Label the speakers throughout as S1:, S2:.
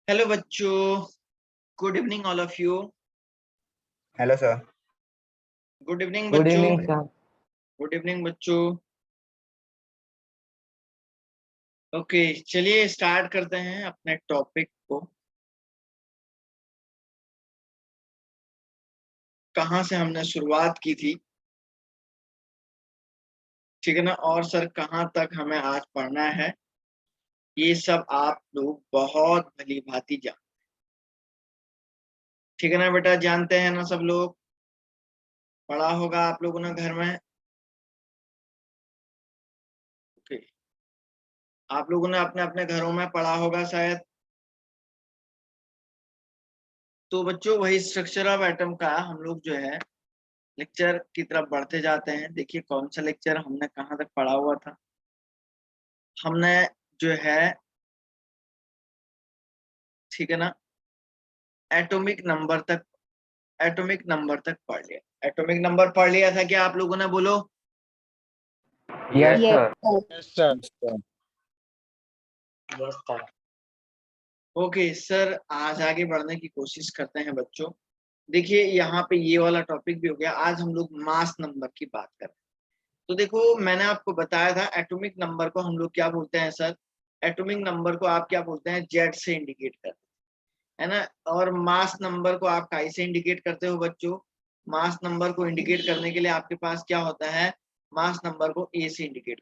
S1: Hello बच्चों, good evening all of you.
S2: Hello sir.
S1: Good evening
S3: good
S1: बच्चों।
S3: Evening sir.
S1: Good evening बच्चों। Okay, चलिए start करते हैं अपने टॉपिक को। कहाँ से हमने शुरुआत की थी, ठीक है ना, और सर कहाँ तक हमें आज पढ़ना है, ये सब आप लोग बहुत भली भांति जान, ठीक है ना बेटा, जानते हैं ना सब लोग, पढ़ा होगा आप लोगों ने घर में। ओके, आप लोगों ने अपने अपने घरों में पढ़ा होगा शायद। तो बच्चों वही स्ट्रक्चर ऑफ एटम का हम लोग जो है लेक्चर की तरफ बढ़ते जाते हैं। देखिए कौन सा लेक्चर हमने कहाँ तक पढ़ा हुआ था। हमने जो है, ठीक है ना, एटॉमिक नंबर तक पढ़ लिया। एटॉमिक नंबर पढ़ लिया था क्या आप लोगों ने, बोलो।
S3: Yes
S4: Yes,
S3: sir.
S4: sir.
S2: Yes sir.
S3: Yes sir.
S1: Okay sir, आज आगे बढ़ने की कोशिश करते हैं बच्चों। देखिए यहाँ पे ये वाला टॉपिक भी हो गया। आज हम लोग मास नंबर की बात कर रहे हैं। तो देखो मैंने आपको बताया था एटॉमिक नंबर को हम लोग क्या बोलते हैं सर। एटॉमिक नंबर को आप क्या बोलते हैं, जेड से इंडिकेट करते हैं, है ना। और मास नंबर को आप काई से इंडिकेट करते हो बच्चों। मास नंबर को इंडिकेट करने के लिए आपके पास क्या होता है, मास नंबर को ए से इंडिकेट।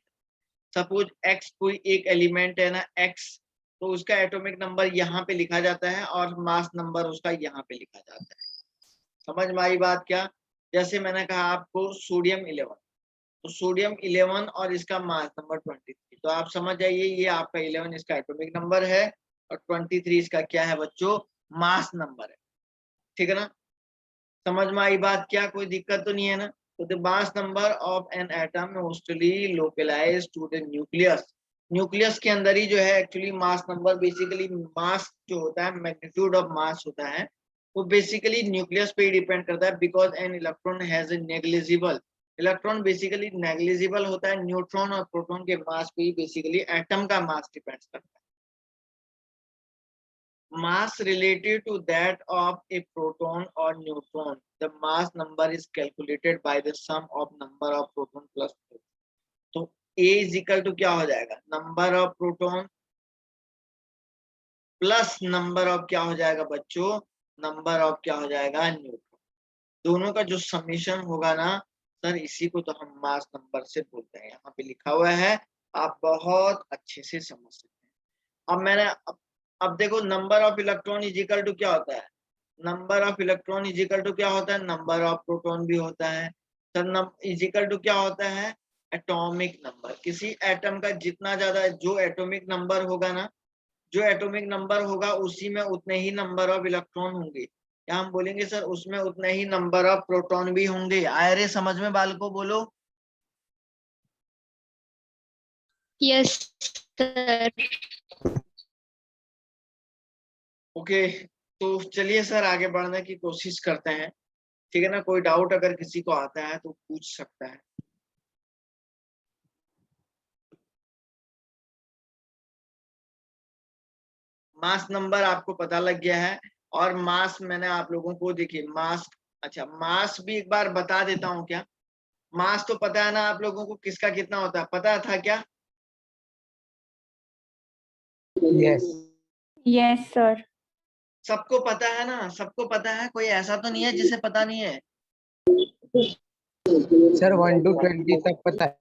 S1: सपोज एक्स कोई एक एलिमेंट है ना, एक्स, तो उसका एटॉमिक नंबर यहाँ पे लिखा जाता है और मास नंबर उसका यहाँ पे लिखा जाता है। समझ में आई बात क्या। जैसे मैंने कहा आपको सोडियम 11, तो सोडियम 11 और इसका मास नंबर 23, तो आप समझ जाइए ये आपका 11 इसका एटॉमिक नंबर है और 23 इसका क्या है बच्चों, मास नंबर है। ठीक है ना, समझ में आई बात क्या, कोई दिक्कत तो नहीं है ना। तो the mass number of an atom mostly localised to the nucleus. Nucleus के अंदर ही जो है actually mass number, basically mass जो होता है, मैग्नीट्यूड ऑफ मास होता है, वो बेसिकली न्यूक्लियस पे ही डिपेंड करता है। Because an electron has a negligible, electron basically negligible होता है, न्यूट्रॉन और प्रोटॉन के मास पे ही बेसिकली एटम का मास डिपेंड करता है। Mass related to that of a proton or neutron, the mass number is calculated by the sum of number of proton plus neutron. तो A is equal to क्या हो जाएगा, number of proton plus number of क्या हो जाएगा बच्चों, number of क्या हो जाएगा, न्यूट्रॉन। दोनों का जो समीशन होगा ना सर, इसी को तो हम मास नंबर से बोलते हैं। यहाँ पे लिखा हुआ है, आप बहुत अच्छे से समझ सकते हैं। अब देखो, number of electron is equal to क्या होता है, number of electron is equal to क्या होता है, नंबर ऑफ प्रोटॉन भी होता है। सर इज इक्वल टू क्या होता है, एटॉमिक नंबर। किसी एटम का जितना ज्यादा जो एटॉमिक नंबर होगा ना, जो एटॉमिक नंबर होगा उसी में उतने ही नंबर ऑफ इलेक्ट्रॉन होंगे, या हम बोलेंगे सर उसमें उतने ही नंबर ऑफ प्रोटॉन भी होंगे। आए रे समझ में बालको, बोलो।
S4: Yes, sir.
S1: ओके, तो चलिए सर आगे बढ़ने की कोशिश करते हैं, ठीक है ना। कोई डाउट अगर किसी को आता है तो पूछ सकता है। मास नंबर आपको पता लग गया है, और मास मैंने आप लोगों को, देखिए मास, अच्छा मास भी एक बार बता देता हूँ क्या। मास तो पता है ना आप लोगों को किसका कितना होता है, पता था क्या।
S3: यस।
S4: Yes, sir.
S1: सबको पता है ना, सबको पता है, कोई ऐसा तो नहीं है जिसे पता नहीं है।
S3: सर 1 to 20 तक पता है।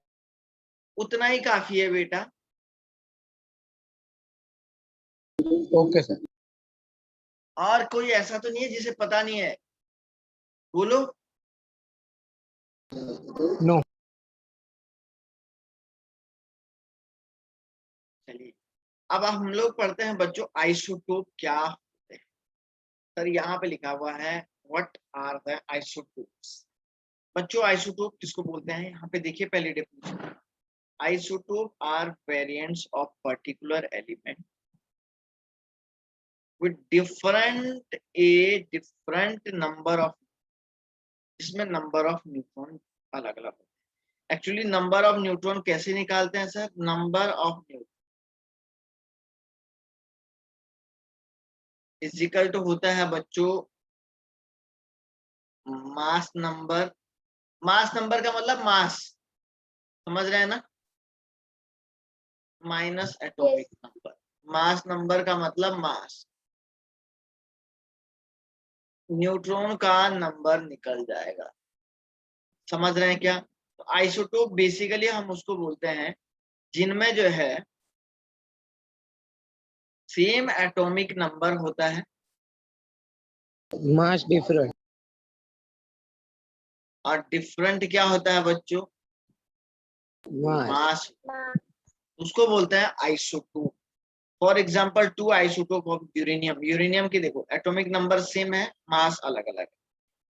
S1: उतना ही काफी है बेटा।
S3: Okay sir.
S1: और कोई ऐसा तो नहीं है जिसे पता नहीं है, बोलो।
S3: नो।
S1: चलिए अब हम लोग पढ़ते हैं बच्चों, आइसोटोप क्या होते हैं। सर यहाँ पे लिखा हुआ है व्हाट आर द आइसोटोप्स। बच्चों आइसोटोप किसको बोलते हैं, यहाँ पे देखिए पहले definition. Isotope are variants of particular element with different number of, इसमें नंबर ऑफ न्यूट्रॉन अलग अलग होते हैं। एक्चुअली नंबर ऑफ न्यूट्रॉन कैसे निकालते हैं sir, number of neutron is equal to होता है बच्चों मास नंबर। मास नंबर का मतलब मास, समझ रहे हैं ना, minus atomic number. Mass number का मतलब मास, न्यूट्रॉन का नंबर निकल जाएगा। समझ रहे हैं क्या? तो आइसोटोप बेसिकली हम उसको बोलते हैं जिनमें जो है सेम एटॉमिक नंबर होता है
S3: Mass different.
S1: और डिफरेंट क्या होता है बच्चों?
S3: Mass.
S1: मास। उसको बोलते हैं isotope. For example 2 isotope of uranium. Uranium की देखो एटॉमिक नंबर सेम है, मास अलग अलग है।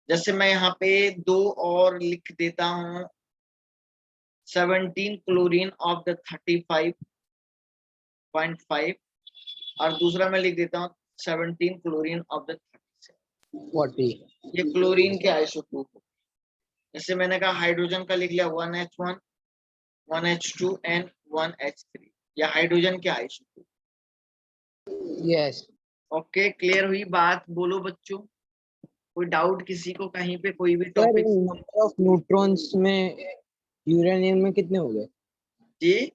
S1: जैसे मैं यहाँ पे 2 और लिख देता हूँ 17 क्लोरीन ऑफ द 35.5 और दूसरा मैं लिख देता हूँ 17 क्लोरीन ऑफ द 37।
S3: 40.
S1: ये क्लोरीन के आइसोटोप हो। जैसे मैंने कहा हाइड्रोजन का लिख लिया 1H1 1H2 एंड 1H3, या हाइड्रोजन के आइसोटोप।
S3: Yes.
S1: ओके, क्लियर हुई बात? बोलो बच्चों, कोई डाउट किसी को कहीं पे कोई भी
S3: sir
S1: topic?
S3: Number of neutrons में यूरेनियम में कितने हो गए?
S1: जी,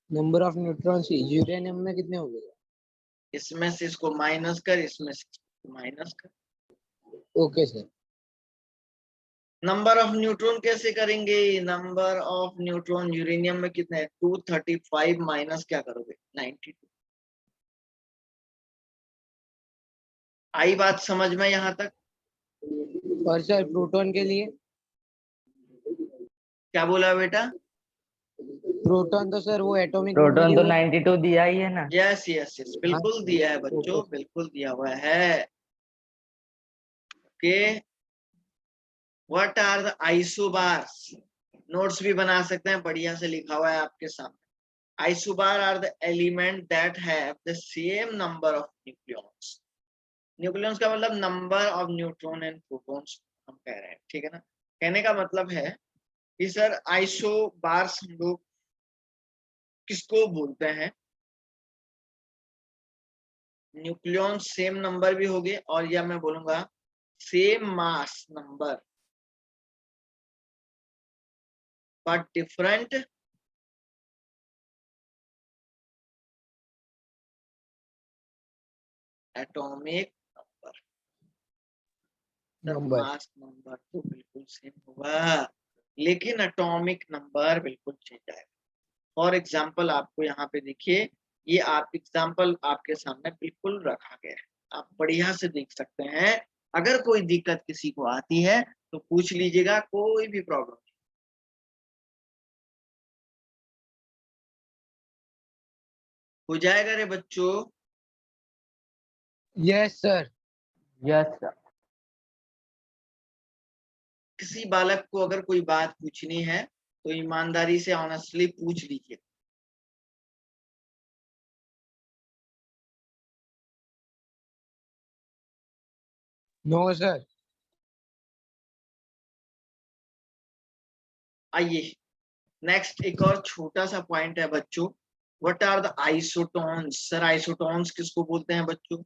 S3: नंबर ऑफ न्यूट्रॉन्स यूरेनियम में कितने हो गए?
S1: इसमें से इसको माइनस कर, इसमें से इसको माइनस कर।
S3: Okay sir.
S1: Number of neutron कैसे करेंगे? नंबर ऑफ न्यूट्रॉन यूरेनियम में कितने हैं? 235 माइनस क्या करोगे? 92। आई बात समझ में यहाँ तक?
S3: और सर प्रोटॉन के लिए?
S1: क्या बोला बेटा?
S3: प्रोटॉन तो सर वो एटॉमिक नंबर
S2: प्रोटॉन
S3: ही
S2: तो
S3: हुआ.
S2: 92 दिया ही है ना।
S1: यस यस यस,
S3: हाँ.
S1: बिल्कुल दिया है बच्चों,
S3: ओके.
S1: बिल्कुल दिया हुआ है। Okay, what are the isobars? Notes भी बना सकते हैं, बढ़िया से लिखा हुआ है आपके सामने। Isobar are the element that have the same number of nucleons. Nucleons का मतलब number of neutron and protons हम कह रहे हैं, ठीक है ना। कहने का मतलब है कि सर आइसोबार्स हम लोग किसको बोलते हैं? न्यूक्लियॉन सेम नंबर भी होंगे और या मैं बोलूंगा same mass number but different atomic number.
S3: Number.
S1: Mass number तो बिल्कुल सेम होगा लेकिन एटॉमिक नंबर बिल्कुल चेंज आएगा। फॉर एग्जाम्पल आपको यहाँ पे देखिए, ये आप एग्जाम्पल आपके सामने बिल्कुल रखा गया है, आप बढ़िया से देख सकते हैं। अगर कोई दिक्कत किसी को आती है तो पूछ लीजिएगा, कोई भी प्रॉब्लम नहीं। हो जाएगा रे बच्चों?
S3: Yes sir.
S2: यस।
S1: किसी बालक को अगर कोई बात पूछनी है तो ईमानदारी से ऑनेस्टली पूछ लीजिए।
S3: No sir.
S1: आइए नेक्स्ट, एक और छोटा सा पॉइंट है बच्चों। What are the isotones? Sir isotones किसको बोलते हैं बच्चों?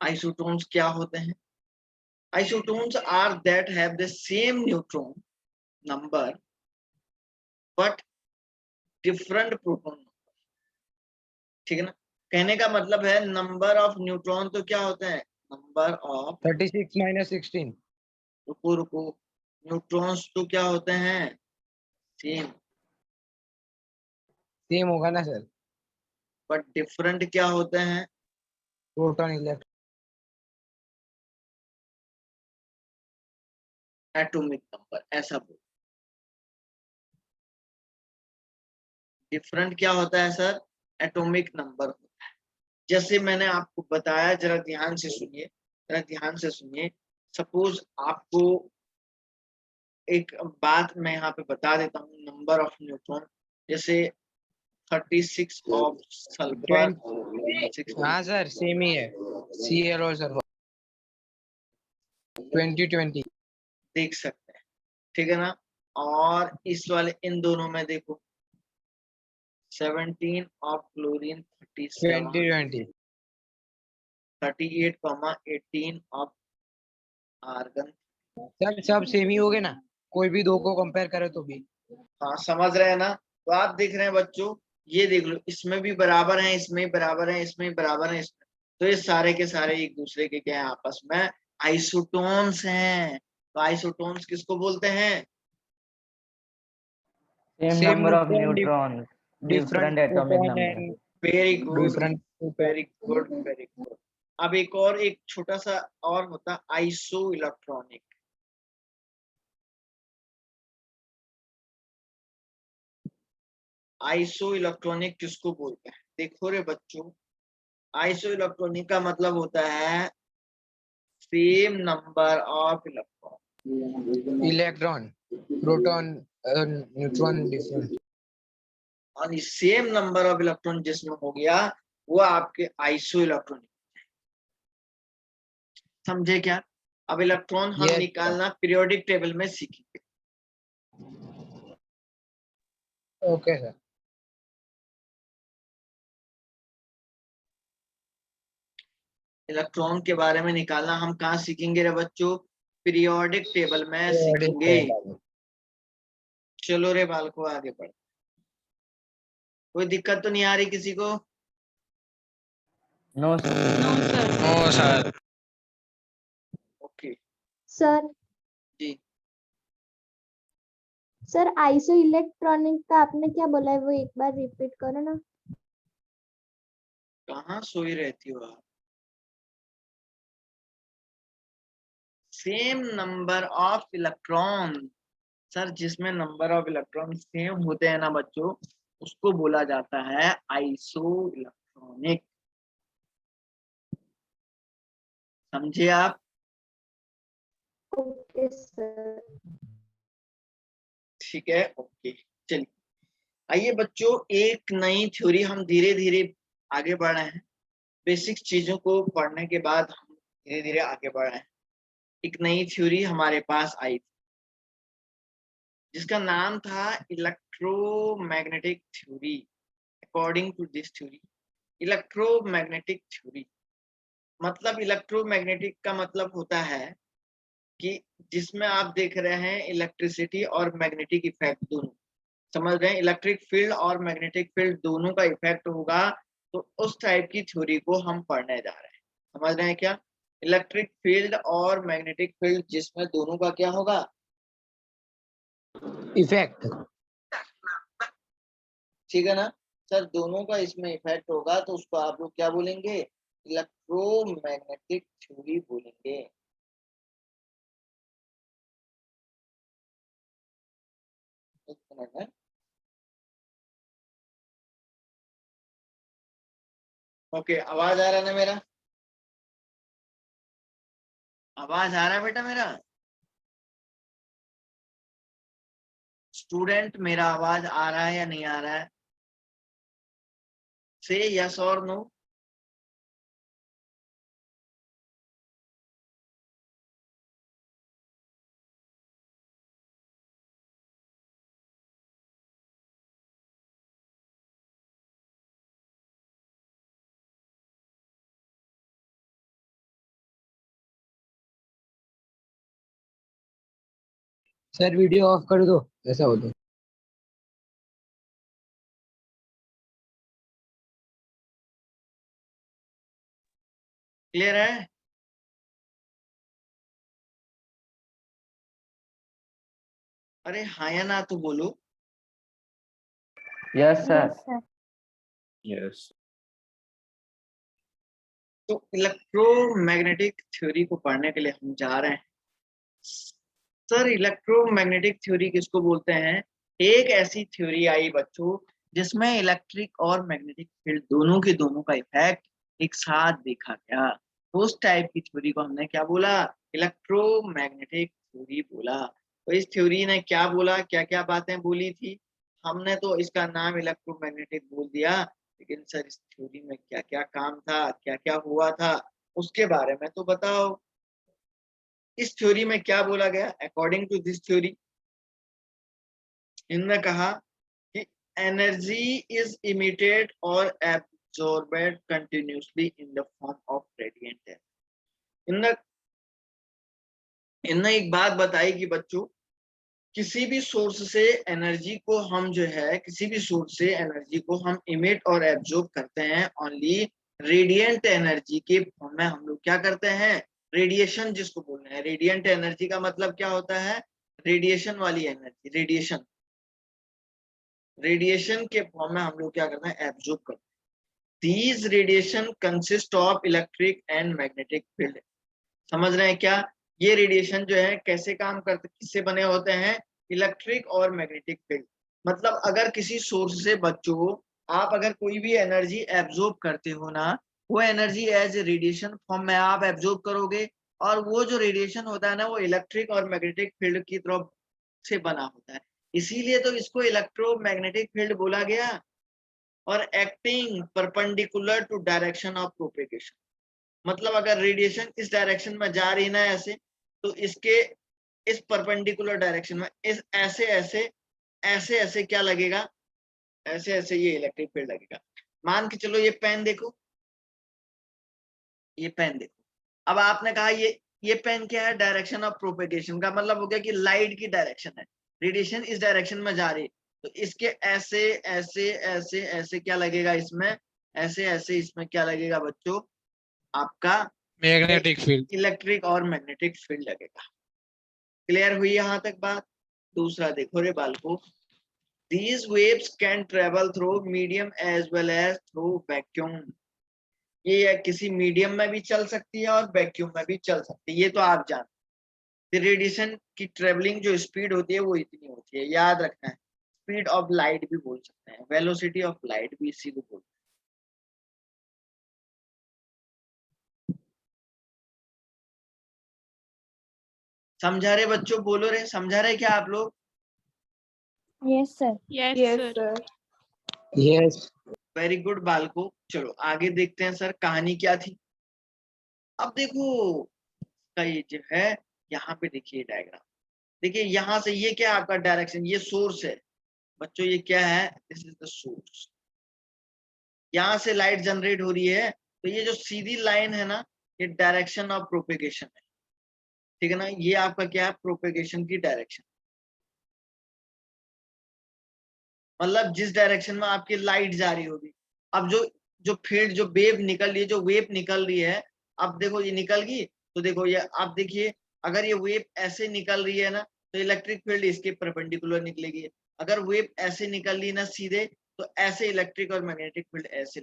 S1: आइसोटोन्स क्या होते हैं? Isotones are that have the same neutron number but different proton number, ठीक है ना। कहने का मतलब है नंबर ऑफ न्यूट्रॉन तो क्या होते हैं? Number of,
S3: 36 minus 16.
S1: रुको रुको, न्यूट्रॉन्स तो क्या होते हैं? सेम,
S3: सेम होगा ना सर.
S1: बट डिफरेंट क्या होते हैं?
S3: Proton electron.
S1: एटॉमिक नंबर, ऐसा बोल। डिफरेंट क्या होता है सर? एटॉमिक नंबर होता है। जैसे मैंने आपको बताया, जरा ध्यान से सुनिए, जरा ध्यान से सुनिए। सपोज आपको एक बात मैं यहाँ पे बता देता हूँ, नंबर ऑफ न्यूट्रॉन। जैसे 36 ऑफ सल्फर
S3: 20. हाँ सर सेम ही है. Cl और सर 20
S1: देख सकते हैं, ठीक है ना। और इस वाले इन दोनों में देखो 17 of chlorine 37
S3: 20.
S1: 38,18 of argon.
S3: Sir सब सेम ही हो गए ना, कोई भी दो को कंपेयर करे तो भी।
S1: हाँ समझ रहे हैं ना। तो आप देख रहे हैं बच्चों, ये देख लो, इसमें भी बराबर है, इसमें भी बराबर है, इसमें भी बराबर है, इसमें। तो ये सारे के सारे एक दूसरे के क्या है, आपस में आइसोटोन्स हैं। तो आइसोटोन्स किसको बोलते हैं?
S2: Same
S3: same
S2: number of
S3: neutron,
S2: neutron,
S3: different
S2: different atomic
S3: proton
S2: number.
S3: And
S1: very good,
S3: different.
S1: Very good, very good. अब एक छोटा सा और होता, आइसो इलेक्ट्रॉनिक। आइसो इलेक्ट्रॉनिक किसको बोलते हैं? देखो रे बच्चों, आइसो इलेक्ट्रॉनिक का मतलब होता है same number of electron.
S3: Electron, proton, neutron different.
S1: और सेम नंबर ऑफ इलेक्ट्रॉन जिसमें हो गया, वो आपके आइसो इलेक्ट्रॉनिक। समझे क्या? अब इलेक्ट्रॉन हम
S3: यस
S1: निकालना पीरियोडिक टेबल में सीखेंगे।
S3: Okay sir.
S1: इलेक्ट्रॉन के बारे में निकालना हम कहाँ सीखेंगे रे बच्चों? पीरियोडिक टेबल में सीखेंगे। चलो रे बालको आगे बढ़। कोई दिक्कत तो नहीं आ रही किसी को?
S2: No sir.
S3: No sir.
S1: Okay
S5: sir
S1: ji.
S5: Sir isoelectronic का आपने क्या बोला है, वो एक बार रिपीट करो ना।
S1: कहाँ सोई रहती हो आप? Same number of electron. Sir जिसमें नंबर ऑफ इलेक्ट्रॉन सेम होते हैं ना बच्चों, उसको बोला जाता है आइसो इलेक्ट्रॉनिक। समझे आप?
S5: Okay sir.
S1: ठीक है, ओके। चलिए आइए बच्चों, एक नई थ्योरी हम धीरे धीरे आगे बढ़ रहे हैं। बेसिक चीजों को पढ़ने के बाद हम धीरे धीरे आगे बढ़ रहे हैं। एक नई थ्योरी हमारे पास आई थी, जिसका नाम था electromagnetic theory. According to this theory, electromagnetic theory मतलब, इलेक्ट्रोमैग्नेटिक का मतलब होता है कि जिसमें आप देख रहे हैं इलेक्ट्रिसिटी और मैग्नेटिक इफेक्ट दोनों। समझ रहे हैं? इलेक्ट्रिक फील्ड और मैग्नेटिक फील्ड दोनों का इफेक्ट होगा। तो उस टाइप की थ्योरी को हम पढ़ने जा रहे हैं। समझ रहे हैं क्या? इलेक्ट्रिक फील्ड और मैग्नेटिक फील्ड जिसमें दोनों का क्या होगा?
S3: इफेक्ट।
S1: ठीक है ना सर? दोनों का इसमें इफेक्ट होगा, तो उसको आप लोग क्या बोलेंगे? इलेक्ट्रोमैग्नेटिक थ्योरी बोलेंगे। एक मिनट है। ओके, आवाज आ रहा है ना मेरा? आवाज आ रहा है बेटा मेरा? स्टूडेंट मेरा आवाज आ रहा है या नहीं आ रहा है? से यस और नो।
S3: सर वीडियो ऑफ कर दो, ऐसा हो तो।
S1: क्लियर है? अरे हाँ या ना तो बोलो।
S2: Yes sir.
S5: Yes sir.
S6: Yes.
S1: तो इलेक्ट्रोमैग्नेटिक थ्योरी को पढ़ने के लिए हम जा रहे हैं। सर इलेक्ट्रोमैग्नेटिक थ्योरी किसको बोलते हैं? एक ऐसी थ्योरी आई बच्चों, जिसमें इलेक्ट्रिक और मैग्नेटिक फील्ड दोनों के दोनों का इफेक्ट एक साथ देखा गया। तो उस टाइप की थ्योरी को हमने क्या बोला? इलेक्ट्रोमैग्नेटिक थ्योरी बोला। तो इस थ्योरी ने क्या बोला, क्या क्या बातें बोली थी? हमने तो इसका नाम इलेक्ट्रोमैग्नेटिक बोल दिया, लेकिन सर इस थ्योरी में क्या क्या काम था, क्या क्या हुआ था, उसके बारे में तो बताओ। इस थ्योरी में क्या बोला गया? अकॉर्डिंग टू दिस थ्योरी, इनने कहा कि एनर्जी इज इमिटेड और absorbed continuously in the form of radiant energy. इनने एक बात बताई कि बच्चों किसी भी सोर्स से एनर्जी को हम जो है किसी भी सोर्स से एनर्जी को हम इमिट और एब्जॉर्ब करते हैं ओनली रेडिएंट एनर्जी के फॉर्म में हम लोग क्या करते हैं रेडिएशन जिसको बोल रहे हैं रेडिएंट एनर्जी का मतलब क्या होता है रेडिएशन वाली एनर्जी रेडिएशन के फॉर्म में हम लोग क्या करते हैं एब्जॉर्ब करते हैं these radiation consist of electric and magnetic field समझ रहे हैं क्या ये रेडिएशन जो है कैसे काम करते किससे बने होते हैं इलेक्ट्रिक और मैग्नेटिक फील्ड मतलब अगर किसी सोर्स से बच्चों आप अगर कोई भी एनर्जी एब्जॉर्ब करते हो ना वो energy as a radiation form में आप एब्जॉर्ब करोगे और वो जो रेडिएशन होता है ना वो इलेक्ट्रिक और मैग्नेटिक फील्ड की तरफ से बना होता है इसीलिए तो इसको इलेक्ट्रोमैग्नेटिक फील्ड बोला गया और acting perpendicular to direction of propagation मतलब अगर रेडिएशन इस डायरेक्शन में जा रही ना ऐसे तो इसके इस परपेंडिकुलर डायरेक्शन में इस ऐसे क्या लगेगा ऐसे ये इलेक्ट्रिक फील्ड लगेगा मान के चलो ये पेन देखो अब आपने कहा ये पेन क्या है डायरेक्शन ऑफ प्रोपेगेशन का मतलब हो गया कि लाइट की डायरेक्शन है रेडिएशन इस डायरेक्शन में जा रही है तो इसके ऐसे क्या लगेगा इसमें ऐसे इसमें क्या लगेगा बच्चों आपका
S7: मैग्नेटिक फील्ड
S1: इलेक्ट्रिक और मैग्नेटिक फील्ड लगेगा क्लियर हुई यहां तक बात दूसरा देखो रे बालको these waves can travel through medium as well as through vacuum ये किसी मीडियम में भी चल सकती है और वैक्यूम में भी चल सकती है ये तो आप जानते रेडिएशन की ट्रेवलिंग जो स्पीड होती है वो इतनी होती है याद रखना है स्पीड ऑफ लाइट भी बोल सकते हैं वेलोसिटी ऑफ लाइट भी इसी को बोलते हैं समझा रहे बच्चों बोलो रे समझा रहे क्या आप लोग
S5: yes sir
S4: Yes, sir.
S3: Yes.
S1: Very good बालको चलो आगे देखते हैं सर कहानी क्या थी अब देखो का ये जो है यहाँ पे देखिए डायग्राम देखिए यहाँ से ये क्या है आपका डायरेक्शन ये सोर्स है बच्चों ये क्या है दिस इज द सोर्स यहाँ से लाइट जनरेट हो रही है तो ये जो सीधी लाइन है ना ये डायरेक्शन ऑफ प्रोपेगेशन है ठीक है ना ये आपका क्या है प्रोपेगेशन की डायरेक्शन मतलब जिस डायरेक्शन में आपकी लाइट जा रही होगी अब जो फील्ड जो वेव निकल रही है अब देखो ये निकल गई तो देखो ये आप देखिए अगर ये वेव ऐसे निकल रही है ना तो इलेक्ट्रिक फील्ड इसके परपेंडिकुलर निकलेगी अगर वेव ऐसे निकल रही ना सीधे तो ऐसे इलेक्ट्रिक और मैग्नेटिक फील्ड ऐसे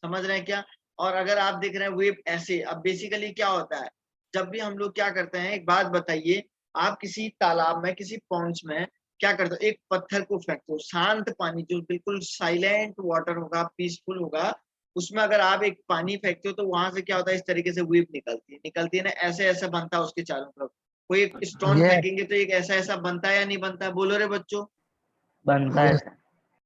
S1: समझ रहे हैं क्या और अगर आप देख रहे हैं वेव ऐसे अब बेसिकली क्या होता है जब भी हम लोग क्या करते हैं एक बात बताइए आप किसी तालाब में किसी पॉन्ड्स में क्या करते हो एक पत्थर को फेंकते हो शांत पानी जो बिल्कुल साइलेंट वाटर होगा पीसफुल होगा उसमें अगर आप एक पानी फेंकते हो तो वहां से क्या होता है इस तरीके से वेव निकलती है ना ऐसे बनता है उसके चारों तरफ कोई एक स्टोन
S3: Yes.
S1: फेंकेंगे तो एक ऐसा बनता है या नहीं बनता बोलो रे बच्चों
S2: बनता है सर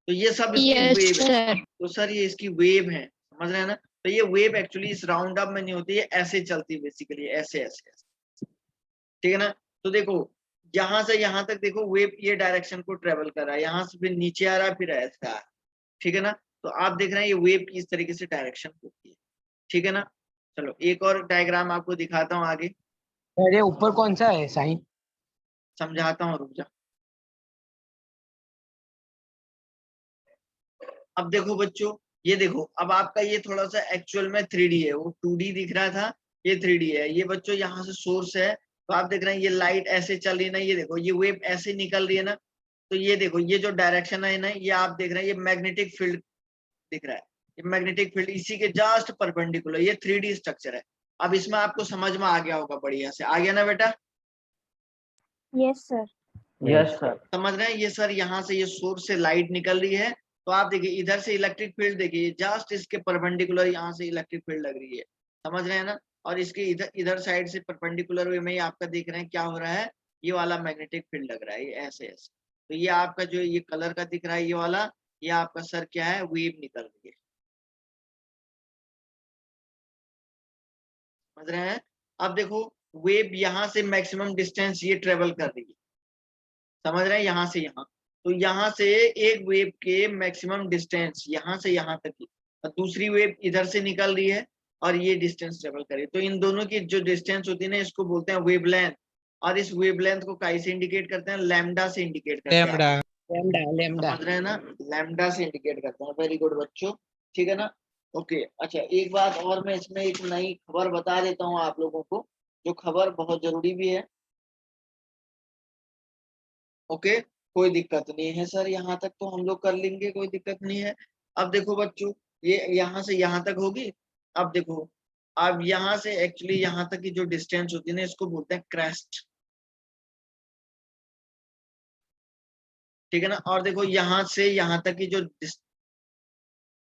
S1: तो ये सब इसकी
S4: Yes,
S1: वेव है
S4: sir.
S1: तो सर ये इसकी वेव है समझ रहे हैं ना तो ये वेव एक्चुअली इस राउंड अप में नहीं होती है ऐसे चलती है बेसिकली ऐसे ठीक है ना तो देखो यहाँ से यहाँ तक देखो वेव ये डायरेक्शन को ट्रेवल कर रहा है यहाँ से फिर नीचे आ रहा है फिर ऐसे आ रहा है ठीक है ना तो आप देख रहे हैं ये वेव की इस तरीके से डायरेक्शन होती है ठीक है ना चलो एक और डायग्राम आपको दिखाता हूँ आगे
S3: अरे ऊपर कौन सा है साइन
S1: समझाता हूँ रुक जा अब देखो बच्चों ये देखो अब आपका ये थोड़ा सा एक्चुअल में 3D है वो 2D दिख रहा था ये 3D है ये बच्चों यहाँ से सोर्स है तो आप देख रहे हैं ये लाइट ऐसे चल रही है ना ये देखो ये वेव ऐसे निकल रही है ना तो ये देखो ये जो डायरेक्शन है ना ये आप देख रहे हैं ये मैग्नेटिक फील्ड दिख रहा है ये मैग्नेटिक फील्ड इसी के जस्ट परपेंडिकुलर ये 3D स्ट्रक्चर है अब इसमें आपको समझ में आ गया होगा बढ़िया से आ गया ना बेटा
S5: यस सर
S2: यस सर
S1: समझ रहे हैं ये सर यहाँ से ये सोर्स से लाइट निकल रही है तो आप देखिए इधर से इलेक्ट्रिक फील्ड देखिए जस्ट इसके परपेंडिकुलर यहाँ से इलेक्ट्रिक फील्ड लग रही है समझ रहे हैं ना और इसके इधर साइड से परपेंडिकुलर वे में ही आपका देख रहे हैं क्या हो रहा है ये वाला मैग्नेटिक फील्ड लग रहा है ये ऐसे तो ये आपका जो ये कलर का दिख रहा है ये वाला ये आपका सर क्या है वेव निकल रही है समझ रहे हैं अब देखो वेव यहाँ से मैक्सिमम डिस्टेंस ये ट्रेवल कर रही है समझ रहे हैं यहाँ से यहाँ तो यहाँ से एक वेव के मैक्सिमम डिस्टेंस यहाँ से यहाँ तक की, और दूसरी वेव इधर से निकल रही है और ये डिस्टेंस ट्रेवल करे, तो इन दोनों की जो डिस्टेंस होती है ना, इसको बोलते हैं वेवलेंथ। और इस वेवलेंथ को काई से इंडिकेट करते हैं? लैम्डा से इंडिकेट करते हैं।
S3: लैम्डा लैम्डा लैम्डा
S1: समझ रहे हैं ना, लैम्डा से इंडिकेट करते हैं। वेरी गुड बच्चों, ठीक है ना। ओके, अच्छा एक बात और मैं इसमें एक नई खबर बता देता हूँ आप लोगों को, जो खबर बहुत जरूरी भी है। ओके, कोई दिक्कत नहीं है सर, यहाँ तक तो हम लोग कर लेंगे, कोई दिक्कत नहीं है। अब देखो बच्चों, ये यहाँ से यहाँ तक होगी। अब देखो, अब यहाँ से एक्चुअली यहाँ तक की जो डिस्टेंस होती है ना, इसको बोलते हैं क्रेस्ट, ठीक है ना। और देखो यहाँ से यहाँ तक की जो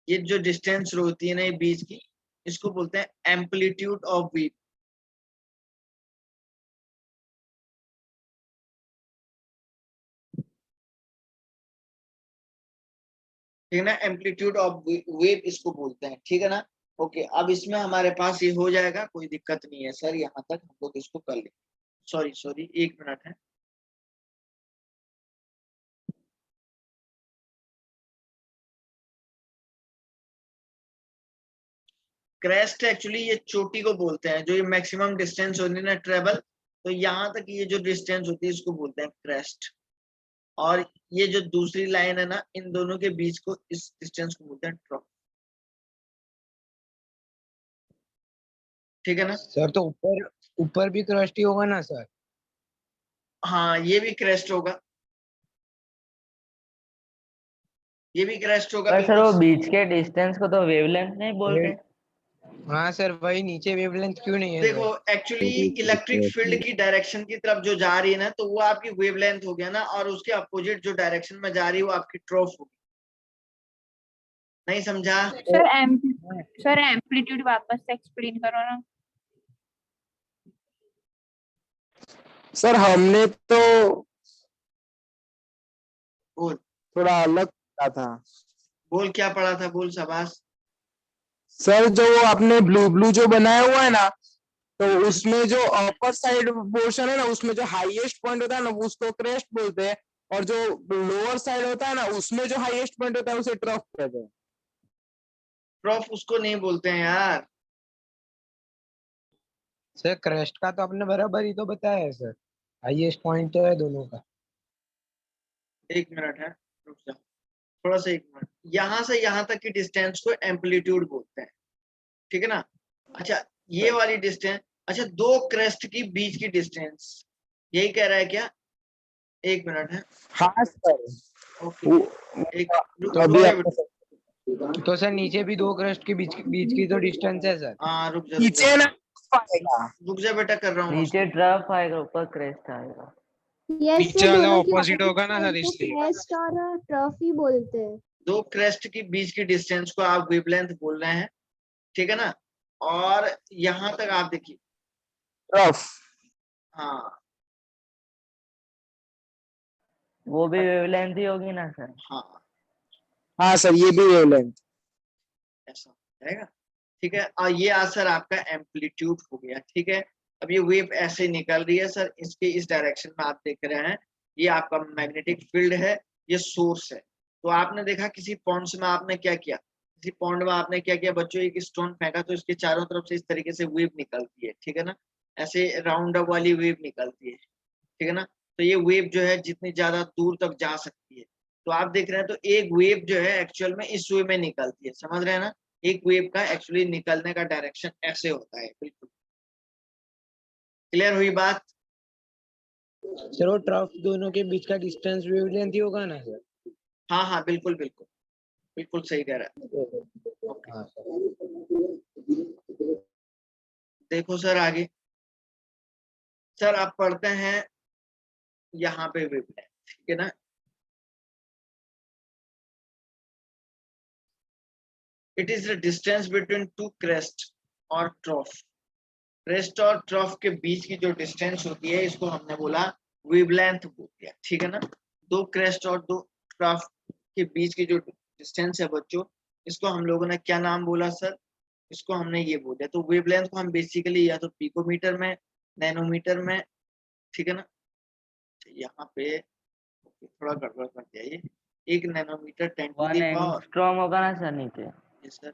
S1: ये जो डिस्टेंस होती है ना ये बीच की, इसको बोलते हैं एम्पलीट्यूड ऑफ वेव। ठीक है ना, एम्पलीट्यूड ऑफ वेव इसको बोलते हैं, ठीक है ना। ओके, अब इसमें हमारे पास ये हो जाएगा, कोई दिक्कत नहीं है सर, यहाँ तक हम लोग इसको कर लेंगे। सॉरी सॉरी, एक मिनट है। क्रेस्ट एक्चुअली ये चोटी को बोलते हैं, जो ये मैक्सिमम डिस्टेंस होती है ना ट्रेवल, तो यहाँ तक ये जो डिस्टेंस होती है इसको बोलते हैं क्रेस्ट। और ये जो दूसरी लाइन है ना, इन दोनों के बीच को, इस डिस्टेंस को बोलते हैं ट्रॉफ, ठीक है ना।
S3: सर तो ऊपर ऊपर भी क्रस्ट ही होगा ना सर?
S1: हाँ, ये भी क्रेस्ट होगा, ये भी क्रेस्ट होगा।
S2: पर सर वो
S1: बिल्कुल।
S2: बीच के डिस्टेंस को तो वेवलेंथ नहीं बोलते?
S3: हाँ सर, वही नीचे वेवलेंथ क्यों नहीं है
S1: देखो
S3: सर?
S1: एक्चुअली इलेक्ट्रिक फील्ड की डायरेक्शन की तरफ जो जा रही है ना, तो वो आपकी वेवलेंथ हो गया ना, और उसके अपोजिट जो डायरेक्शन में जा रही है वो आपकी ट्रॉफ होगी। नहीं समझा?
S4: सर एम्पलीट्यूड वापस से एक्सप्लेन करो ना।
S7: सर हमने तो
S1: बोल
S7: थोड़ा अलग पढ़ा था।
S1: बोल, क्या पढ़ा था, बोल शाबाश।
S7: सर जो वो आपने ब्लू ब्लू जो बनाया हुआ है ना, तो उसमें जो अपर साइड पोर्शन है ना, उसमें जो हाईएस्ट पॉइंट होता है ना, उसको क्रेस्ट बोलते हैं। और जो लोअर साइड होता है ना, उसमें जो हाईएस्ट पॉइंट होता है उसे ट्रफ कहते हैं।
S1: ट्रॉफ उसको नहीं बोलते हैं यार।
S3: सर क्रस्ट का तो आपने बराबर ही तो बताया है सर, हाईएस्ट पॉइंट तो है दोनों का।
S1: एक मिनट है, रुक जा थोड़ा सा, एक मिनट। यहाँ से यहाँ तक की डिस्टेंस को एम्पलीट्यूड बोलते हैं, ठीक है ना। अच्छा, ये वाली डिस्टेंस, अच्छा दो क्रेस्ट की बीच की डिस्टेंस, यही कह रहा है क्या? एक मिनट है।
S7: हाँ सर।
S1: ओके, एक रुक
S3: तो
S1: रुक
S7: अभी
S1: जा
S7: आपको
S1: बेटा।
S3: तो सर नीचे भी दो क्रस्ट के बीच की तो डिस्टेंस है सर।
S1: हाँ रुक जा
S7: नीचे ना पाएगा।
S1: रुक जा बेटा, कर रहा हूँ।
S2: नीचे ट्रफ आएगा, ऊपर क्रेस्ट आएगा।
S5: यस
S3: नीचे
S5: सर,
S3: वाला
S5: दोनों की
S3: opposite होगा ना सर,
S5: opposite
S3: इसलिए।
S5: क्रेस्ट और ट्रॉफी बोलते हैं।
S1: दो क्रेस्ट की बीच की डिस्टेंस को आप वेवलेंथ बोल रहे हैं, ठीक है ना। और यहाँ तक आप देखिए,
S7: ट्रफ।
S1: हाँ
S2: वो भी वेवलेंथ ही होगी ना सर?
S1: हाँ,
S7: हाँ सर, ये भी वेवलेंथ।
S1: ऐसा रहेगा, ठीक है। और ये आंसर आपका एम्पलीट्यूड हो गया, ठीक है। अब ये वेव ऐसे निकल रही है सर, इसके इस डायरेक्शन में आप देख रहे हैं, ये आपका मैग्नेटिक फील्ड है, ये सोर्स है। तो आपने देखा किसी पॉन्ड में आपने क्या किया, किसी पॉन्ड में आपने क्या किया बच्चों, एक स्टोन फेंका तो इसके चारों तरफ से इस तरीके से वेव निकलती है, ठीक है ना। ऐसे राउंड अप वाली वेव निकलती है, ठीक है ना। तो ये वेव जो है जितनी ज्यादा दूर तक जा सकती है, तो आप देख रहे हैं, तो एक वेव जो है एक्चुअल में इस वे में निकलती है, समझ रहे हैं ना। एक वेव का एक्चुअली निकलने का डायरेक्शन ऐसे होता है, बिल्कुल क्लियर हुई बात।
S3: सर वो ट्रफ दोनों के बीच का डिस्टेंस वेवलेंथ ही होगा ना सर?
S1: हाँ हाँ बिल्कुल बिल्कुल, बिल्कुल सही कह रहा है। ओके,
S3: हाँ सर।
S1: देखो सर आगे, सर आप पढ़ते हैं यहाँ पे वेवलेंथ, ठीक है ना। It is the distance between two crest और ट्रॉफ। क्रेस्ट और ट्रफ के बीच की जो डिस्टेंस होती है, इसको हमने बोला वेवलेंथ बोल दिया, ठीक है ना। दो क्रेस्ट और दो ट्रफ के बीच की जो डिस्टेंस है बच्चों, इसको हम लोगों ने क्या नाम बोला सर? इसको हमने ये बोला। तो वेवलेंथ को हम बेसिकली या तो पिकोमीटर में, नैनोमीटर में, ठीक है ना। यहाँ पे थोड़ा गड़बड़ कर दिया ये, 1 nanometre 10 to
S2: 1
S1: the power,
S2: angstrom होगा ना सर नीचे?
S1: ये सर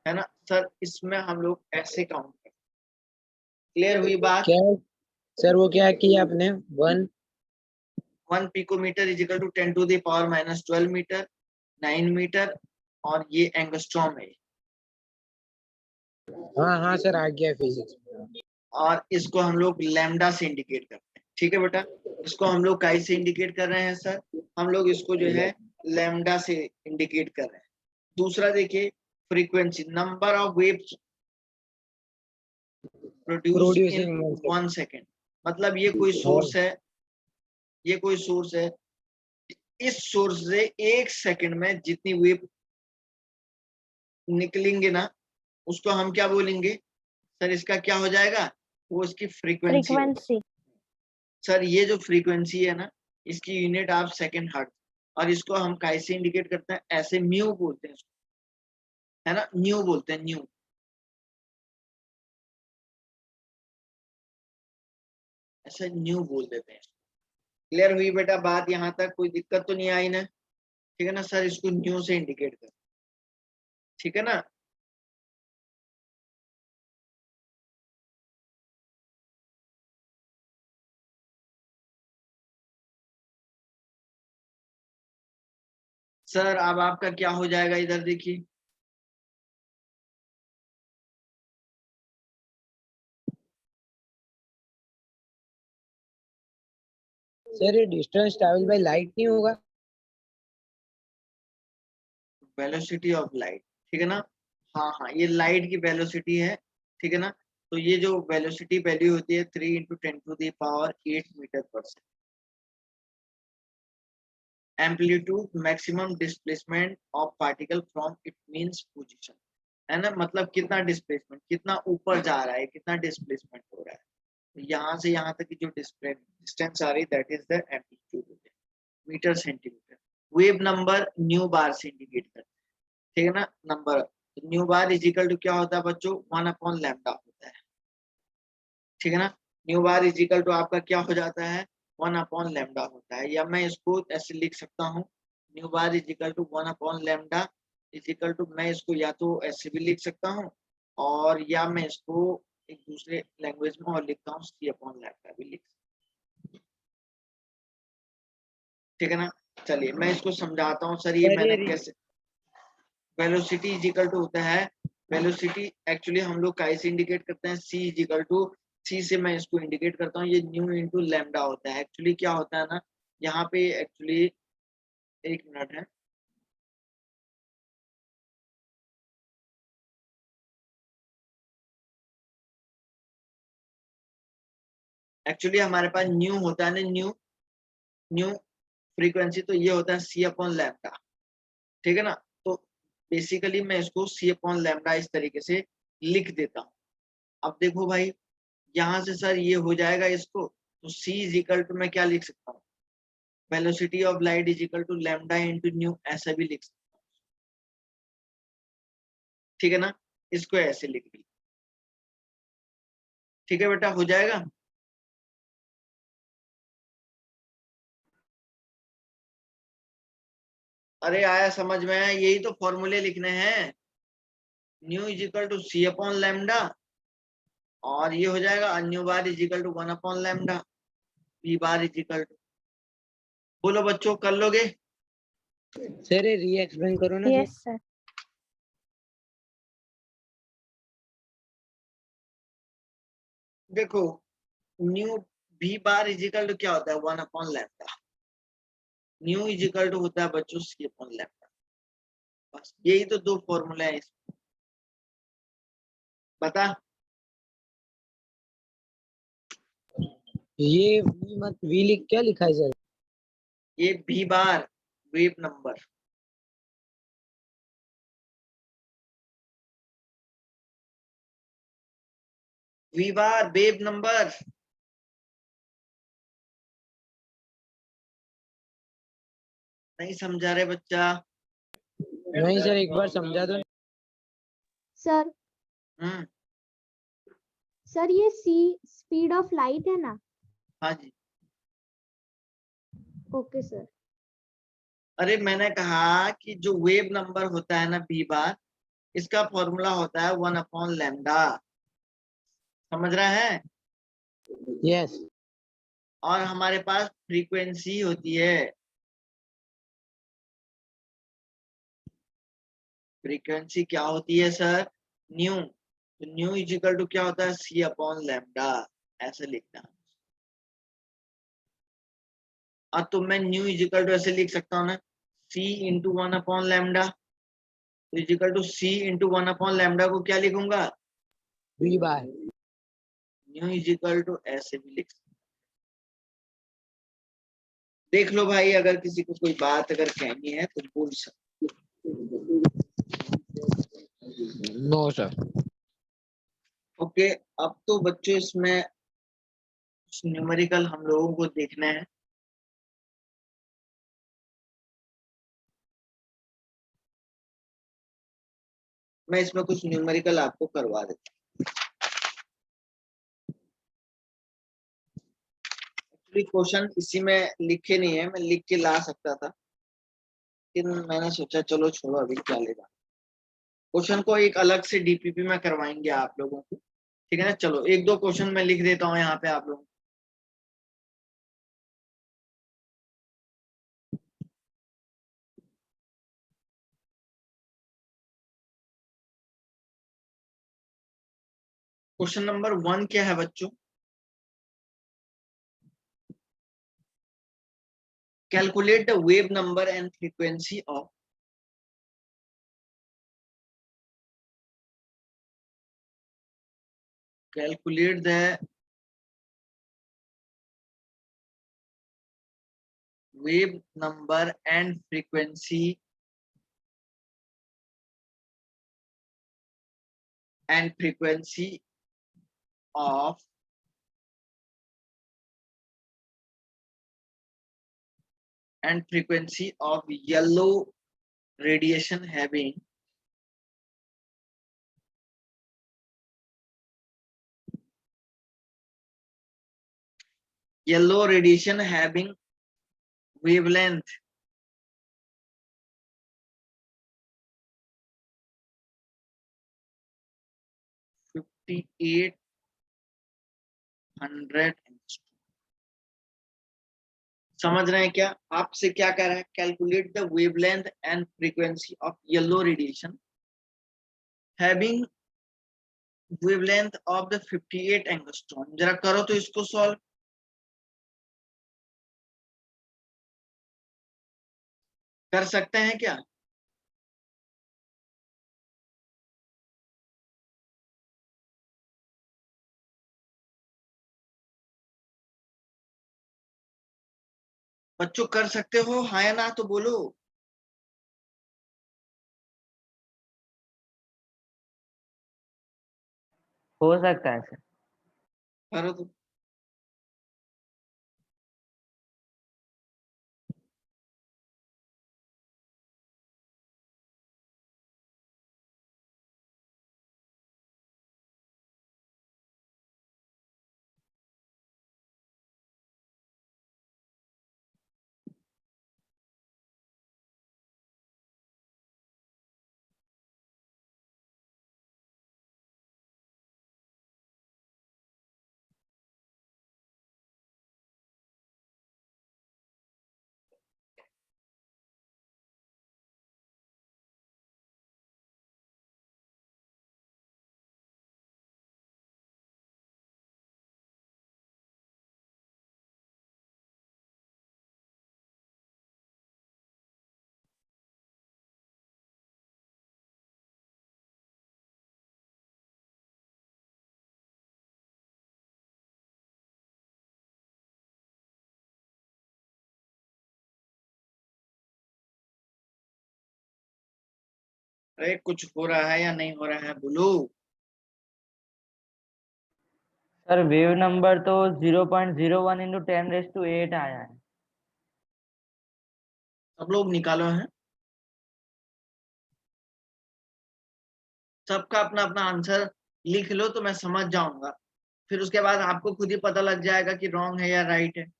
S1: है ना सर, इसमें हम लोग ऐसे काउंट करते हैं। क्लियर हुई बात?
S3: क्या सर, वो क्या किया आपने?
S1: 1 picometre is equal to 10 to the power minus 12 metre, 9 metre, और ये एंगस्ट्रॉम है,
S3: हाँ सर, आ गया फिजिक्स।
S1: और इसको हम लोग लैम्डा से इंडिकेट करते हैं। ठीक है बेटा, इसको हम लोग काई से इंडिकेट कर रहे हैं सर? हम लोग इसको जो है लैम्डा से इंडिकेट कर रहे हैं। दूसरा देखिए, frequency, number of waves produce in
S3: Producing
S1: 1 second, मतलब ये कोई सोर्स है, ये कोई सोर्स है, इस सोर्स से 1 सेकेंड में जितनी वेव निकलेंगे ना, उसको हम क्या बोलेंगे सर? इसका क्या हो जाएगा? वो इसकी फ्रीक्वेंसी होगा।
S5: फ्रीक्वेंसी।
S1: सर ये जो फ्रीक्वेंसी है ना, इसकी यूनिट आप सेकंड हर्ट्ज, और इसको हम कैसे इंडिकेट करते हैं? ऐसे म्यू बोलते हैं इसको, है ना, न्यू बोलते हैं, न्यू। ऐसे न्यू बोल देते हैं। क्लियर हुई बेटा बात? यहाँ तक कोई दिक्कत तो नहीं आई ना? ठीक है ना सर, इसको न्यू से इंडिकेट कर, ठीक है ना? सर अब आपका क्या हो जाएगा, इधर देखिए,
S3: सर ये डिस्टेंस ट्रैवल बाय लाइट नहीं होगा?
S1: वेलोसिटी ऑफ लाइट, ठीक है ना? हाँ, ये लाइट की वेलोसिटी है, ठीक है ना? तो ये जो वेलोसिटी वैल्यू होती है 3 into 10 to the power 8 metre पर second. Amplitude, maximum displacement of particle from it means position, है ना? मतलब कितना डिस्प्लेसमेंट, कितना ऊपर जा रहा है, कितना डिस्प्लेसमेंट हो रहा है। तो यहाँ से यहाँ तक की जो डिस्टेंस आ रही है, that is the amplitude, metre centimetre. Wave number nu bar से इंडिकेट करते हैं, ठीक है ना? Number nu bar is equal to क्या होता है बच्चों? 1 अपॉन लैम्डा होता है, ठीक है ना? Nu bar is equal to आपका क्या हो जाता है? 1 अपॉन लैम्डा होता है, या मैं इसको ऐसे लिख सकता हूँ, nu bar is equal to 1 upon lambda is equal to, मैं इसको या तो ऐसे भी लिख सकता हूँ, और या मैं इसको एक दूसरे लैंग्वेज में और लिखता हूँ, सी अपॉन लैम्डा भी लिख सकता हूँ, ठीक है ना? चलिए मैं इसको समझाता हूँ सर, ये मैंने कैसे। वेलोसिटी इज इक्वल टू होता है, वेलोसिटी एक्चुअली हम लोग कैसे इंडिकेट करते हैं? सी इज इक्वल टू, सी से मैं इसको इंडिकेट करता हूँ, ये न्यू इंटू लैम्डा होता है। एक्चुअली क्या होता है ना, यहाँ पे एक्चुअली, एक मिनट है, एक्चुअली हमारे पास न्यू होता है ना, न्यू फ्रीक्वेंसी, तो ये होता है सी अपॉन लैम्डा, ठीक है ना? तो बेसिकली मैं इसको सी अपॉन लैम्डा इस तरीके से लिख देता हूँ। अब देखो भाई, यहाँ से सर ये हो जाएगा इसको, तो सी इज इक्वल टू मैं क्या लिख सकता हूँ? Velocity of light is equal to lambda into nu, ऐसा भी लिख सकता हूँ, ठीक है ना? इसको ऐसे लिख ली, ठीक है बेटा, हो जाएगा? अरे आया समझ में? यही तो फॉर्मूले लिखने हैं, nu is equal to C upon lambda, और ये हो जाएगा nu bar is equal to 1 upon lambda, P bar is equal to, बोलो बच्चों कर लोगे?
S3: सर ये री एक्सप्लेन करो ना
S5: यस सर।
S1: देखो, nu V bar is equal to क्या होता है? 1 upon lambda, nu is equal to होता है बच्चों सी अपॉन लैम्डा, बस यही तो दो फॉर्मूले हैं इसमें। बता,
S3: ये वी मत वी लिख क्या लिखा है सर?
S1: ये V bar wave number, V bar wave number, नहीं समझा रहे बच्चा?
S3: नहीं सर, एक बार समझा दो।
S5: सर
S1: हम्म,
S5: सर ये सी स्पीड ऑफ लाइट है ना?
S1: हाँ जी,
S5: ओके सर।
S1: अरे मैंने कहा कि जो वेव नंबर होता है ना बी बार, इसका फॉर्मूला होता है 1/लैम्डा। समझ रहा है?
S3: यस।
S1: और हमारे पास फ्रीक्वेंसी होती है, फ्रीक्वेंसी क्या होती है सर? न्यू। तो न्यू इज इक्वल टू क्या होता है? C/लैम्डा। ऐसे लिखना है। और तो मैं न्यू इज इक्वल टू ऐसे लिख सकता हूँ ना, C इंटू 1/लैम्डा। तो is equal to C into 1/लैम्डा को क्या लिखूंगा?
S3: B bar.
S1: Nu is equal to ऐसे भी लिख सकता हूं। देख लो भाई, अगर किसी को कोई बात अगर कहनी है तो बोल सकते।
S3: No sir.
S1: ओके, अब तो बच्चों इसमें न्यूमेरिकल हम लोगों को देखना है। मैं इसमें कुछ न्यूमेरिकल आपको करवा देता हूँ। एक्चुअली क्वेश्चन इसी में लिखे नहीं है, मैं लिख के ला सकता था, लेकिन मैंने सोचा चलो छोड़ो, अभी क्या लेगा। क्वेश्चन को एक अलग से डीपीपी में करवाएंगे आप लोगों को, ठीक है ना? चलो एक दो क्वेश्चन मैं लिख देता हूँ यहाँ पे आप लोगों को। क्वेश्चन नंबर 1 क्या है बच्चों? Calculate the wave number and frequency of calculate the wave number and frequency of yellow radiation having wavelength 5800 angstrom। समझ रहे हैं क्या? आपसे क्या कह रहा है? Calculate the wavelength and frequency of yellow radiation having wavelength of the 58 angstrom. जरा करो तो इसको सॉल्व। कर सकते हैं क्या? बच्चों कर सकते हो? हाँ या ना तो बोलो।
S2: हो सकता है सर।
S1: करो तो। अरे कुछ हो रहा है या नहीं हो रहा है बोलो।
S2: सर वेव नंबर तो 0.01 इंटू 10⁸ आया है।
S1: सब लोग निकालो हैं, सबका अपना अपना आंसर लिख लो तो मैं समझ जाऊंगा, फिर उसके बाद आपको खुद ही पता लग जाएगा कि रॉन्ग है या राइट है।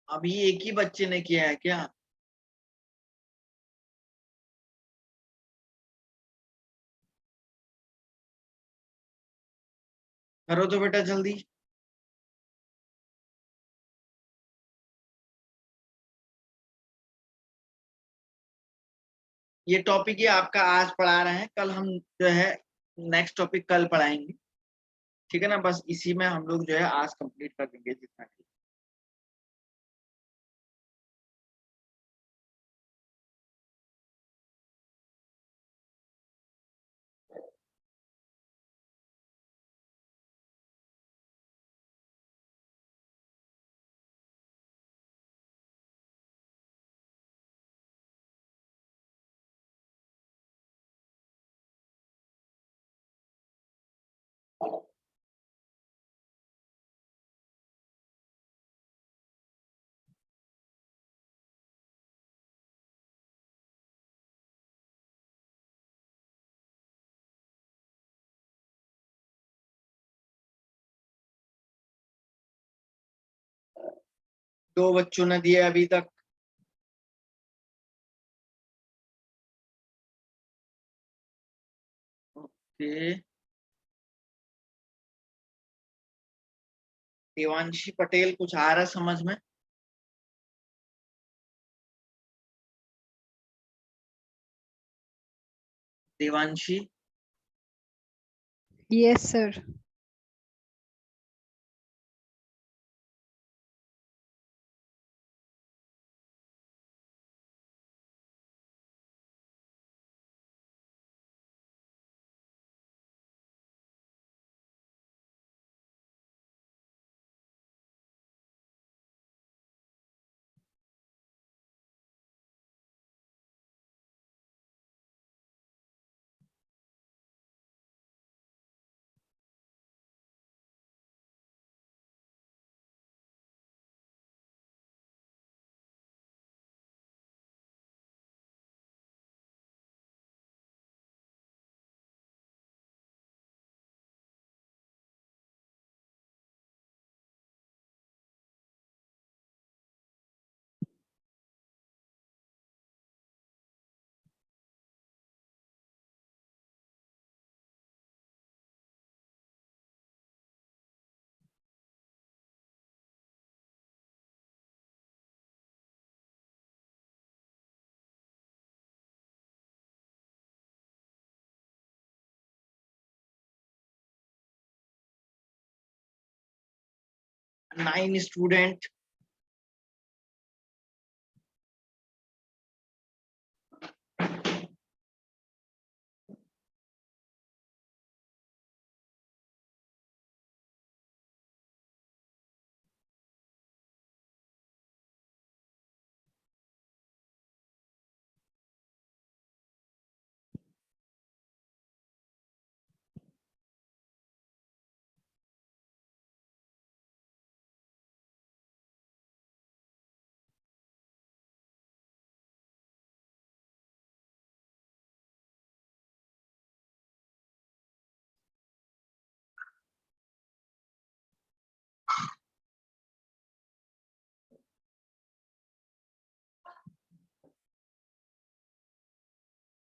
S1: अभी एक ही बच्चे ने किया है क्या? करो तो बेटा जल्दी। ये टॉपिक ये आपका आज पढ़ा रहे हैं, कल हम जो है नेक्स्ट टॉपिक कल पढ़ाएंगे, ठीक है ना। बस इसी में हम लोग जो है आज कंप्लीट कर देंगे जितना भी। दो बच्चों ने दिए अभी तक। ओके, देवांशी पटेल कुछ आ रहा है समझ में? Devanshi,
S8: Yes, sir.
S1: Nine student.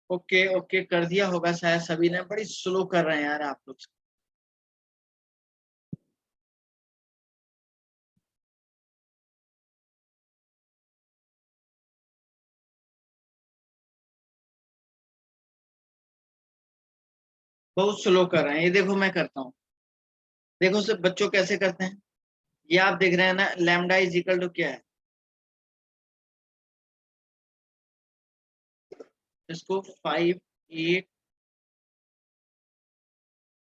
S1: Okay okay, कर दिया होगा शायद सभी ने। बड़ी स्लो कर रहे हैं यार आप लोग। बहुत स्लो कर रहे हैं। ये देखो मैं करता हूँ, देखो सब बच्चों कैसे करते हैं। ये आप देख रहे हैं ना, लैम्डा इज इक्वल टू क्या है, इसको 5 8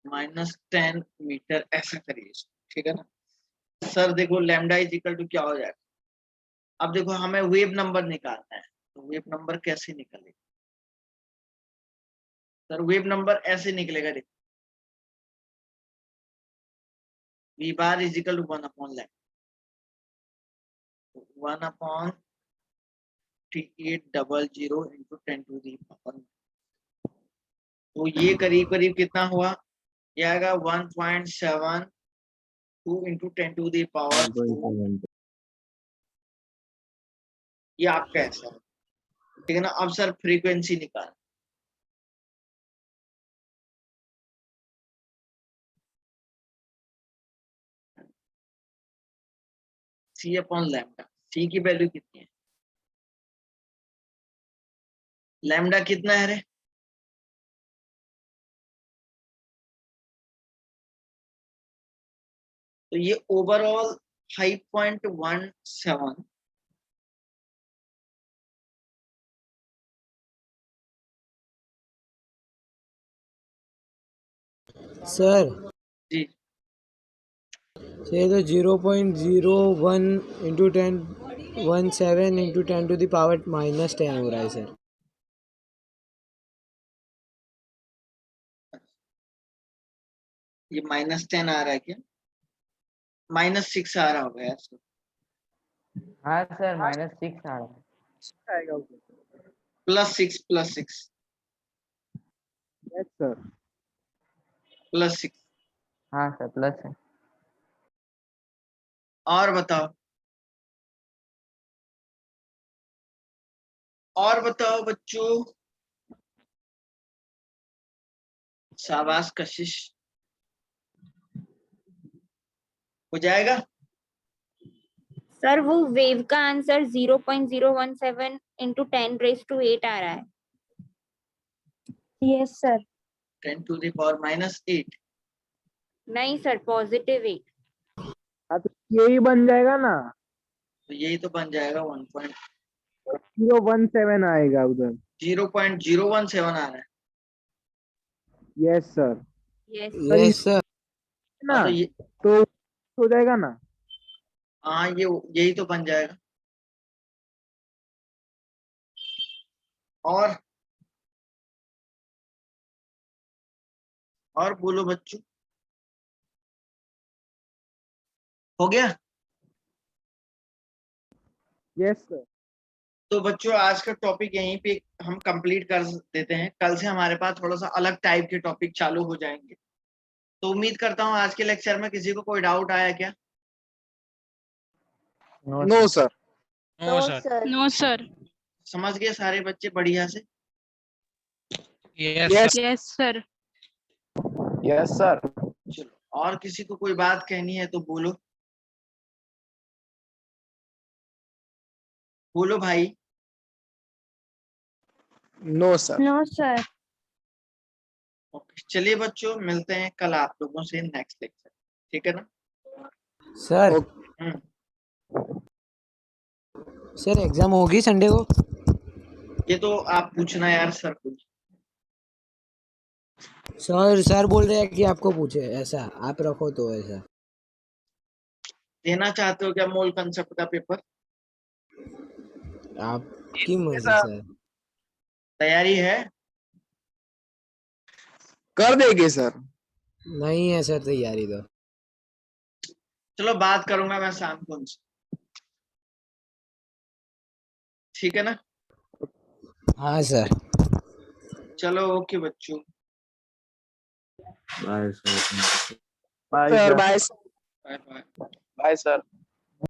S1: -10 मीटर ऐसा करिए इसको, ठीक है ना। सर देखो लैम्डा इज इक्वल टू क्या हो जाएगा। अब देखो हमें वेव नंबर निकालना है, तो वेव नंबर कैसे निकलेगा सर? वेव नंबर ऐसे निकलेगा, देखो v bar is equal to 1 upon lambda, 1 upon 3800 into 10⁻⁴। तो ये करीब करीब कितना हुआ, ये आएगा 1.72 इंटू 10⁻⁴। ये आपका ऐसा है, ठीक है ना। अब सर फ्रीक्वेंसी निकाल, सी अपॉन लैम्डा। सी की वैल्यू कितनी है, लैम्डा कितना है रे? तो ये ओवरऑल 5.17
S3: सर
S1: जी।
S3: ये तो 0.01 into 10 into 10 to the power -10 हो रहा है सर।
S1: ये -10 आ रहा है क्या? -6 आ रहा होगा यार सर।
S2: हाँ सर -6 आ रहा है।
S1: +6 +6
S3: यस सर।
S1: +6।
S2: हाँ सर प्लस है।
S1: और बताओ, और बताओ बच्चों। शाबाश कशिश, हो जाएगा।
S4: सर वो वेव का आंसर 0.017 इंटू 10⁻8 आ रहा है।
S5: Yes sir.
S1: 10⁻⁻8।
S4: नहीं सर, +8।
S3: हाँ तो यही बन जाएगा ना,
S1: तो यही तो बन जाएगा
S3: 017 आएगा उधर।
S1: 0.017 आ रहा है
S3: yes sir.
S4: Yes
S3: yes sir
S1: हाँ,
S3: ना,
S1: तो ये,
S3: तो हो जाएगा ना।
S1: हाँ ये यही तो बन जाएगा। और बोलो बच्चों, हो गया।
S3: Yes sir.
S1: तो बच्चों आज का टॉपिक यहीं पे हम कंप्लीट कर देते हैं। कल से हमारे पास थोड़ा सा अलग टाइप के टॉपिक चालू हो जाएंगे। तो उम्मीद करता हूँ आज के लेक्चर में किसी को कोई डाउट आया क्या?
S7: No sir.
S5: No sir.
S8: No sir.
S1: समझ गए सारे बच्चे बढ़िया से?
S7: Yes
S8: yes sir.
S3: Yes sir.
S1: चलो, और किसी को कोई बात कहनी है तो बोलो, बोलो भाई।
S7: No sir.
S5: No sir.
S1: Okay, चलिए बच्चों, मिलते हैं कल आप लोगों से नेक्स्ट लेक्चर, ठीक है ना?
S3: सर
S1: हम्म,
S3: सर एग्जाम होगी संडे को?
S1: ये तो आप पूछना यार सर कुछ।
S3: सर बोल रहे हैं कि आपको पूछे, ऐसा आप रखो तो ऐसा।
S1: देना चाहते हो क्या मोल कंसेप्ट का पेपर?
S3: आपकी मर्जी सर।
S1: तैयारी है?
S7: कर देंगे सर।
S3: नहीं है सर तैयारी तो।
S1: चलो बात करूंगा मैं शाम को उनसे, ठीक है ना?
S3: हाँ सर।
S1: चलो ओके बच्चों,
S6: Bye, sir.
S7: Sir bye.
S1: Bye bye.
S7: Bye sir.